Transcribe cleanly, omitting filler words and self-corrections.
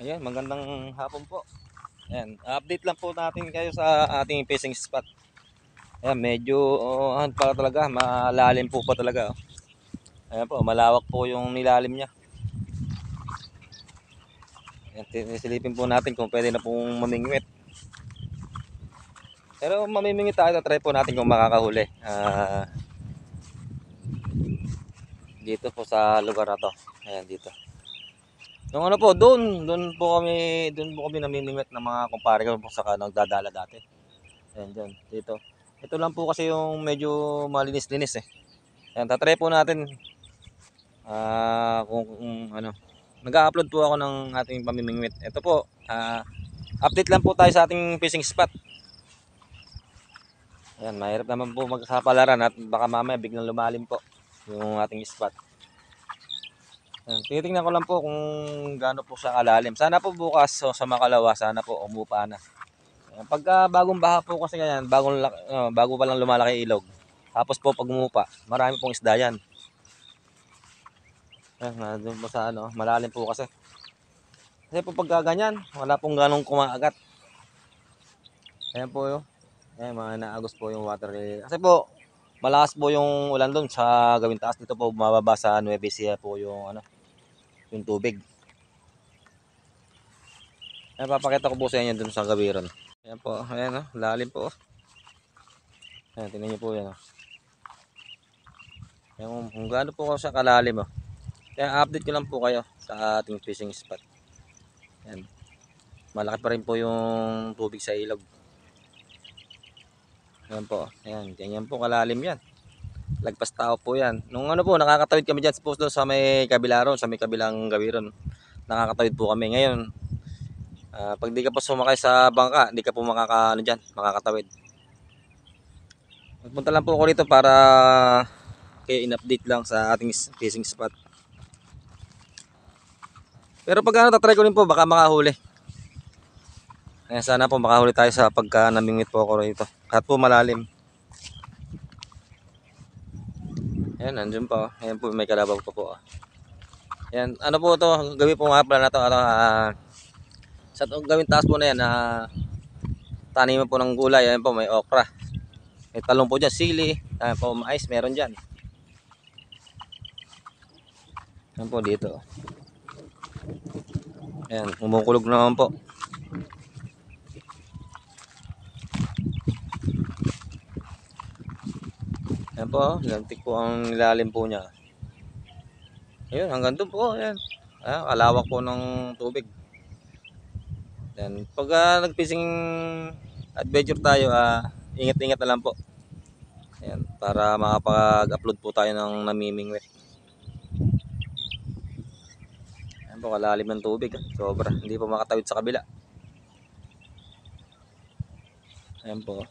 Ayan, magandang hapon po. Ayan, update lang po natin kayo sa ating fishing spot. Ayan, medyo ano pa talaga, malalim po pa talaga. Oh. Ayan po, malawak po yung nilalim niya. Ayan, silipin po natin kung pwede na pong mamingwit. Pero mamimingwit tayo, try po natin kung makakahuli. Dito po sa lugar na to. Ayan, dito. Yung ano po, doon po kami namimingwit ng mga kumpare ko po sa nagdadala dati. Ayan, dyan, dito. Ito lang po kasi yung medyo malinis-linis eh. Ayan, tatry po natin kung ano. Nag-upload po ako ng ating pamimingwit. Ito po, update lang po tayo sa ating fishing spot. Ayan, mahirap naman po magsapalaran at baka mamaya biglang lumalim po yung ating spot. Ayan, titingnan ko lang po kung gaano po siya kalalim. Sana po bukas sa Makalawa, sana po umupa na. Ayan, pagka bagong baha po kasi ganyan, bago pa lang lumalaki ilog. Tapos po pag umupa, marami pong isda yan. Ayan, doon po sa malalim po kasi. Kasi po pagka ganyan, wala pong ganong kumaagat. Ayan po yun. Ayan, mga naagos po yung water lily. Kasi po, malakas po yung ulan doon sa gawing taas. Dito po bumababa sa Nueva Ecija po yung tubig. Ayan, papakita ko po sa inyo doon sa gabiron. Ayan po, ayan lalim po. Ayan, tingnan nyo po yan. Ayan, kung gaano po siya kalalim. Kaya update ko lang po kayo sa ating fishing spot. Ayan. Malaki pa rin po yung tubig sa ilog. Ayan po. Ayan, ganyan po kalalim yan. Lagpas tao po yan. Nung po, nakakatawid kami dyan doon sa may kabila ron, sa may kabilang gawi ron. Nakakatawid po kami. Ngayon, pag di ka po sumakay sa bangka, di ka po makakatawid. Magpunta lang po ako rito para kayo in-update lang sa ating fishing spot. Pero pag tatry ko rin po, baka makahuli. Ayan, sana po makahuli tayo sa pagka namingwit po ako rito. Kahit po malalim. Ayan, nandiyan po. Ayan po, may kalabaw po po. Ayan, ano po to, gawin po nga pala na to, sa gawin taas po na yan, taniman po ng gulay. Ayan po, may okra. May talong po dyan, sili. Ayan po, mais, meron dyan. Ayan po dito. Ayan, umukulog naman po. Ayan po, lantik po ang nilalim po niya. Ayun, hanggang doon po. Ayan. Alawak po ng tubig. Ayan, pag nag-fishing adventure tayo, ingat-ingat na lang po. Ayan, para makapag-upload po tayo ng namimingwit. Ayan po, kalalim ng tubig. Sobra, hindi po makatawid sa kabila. Ayan po.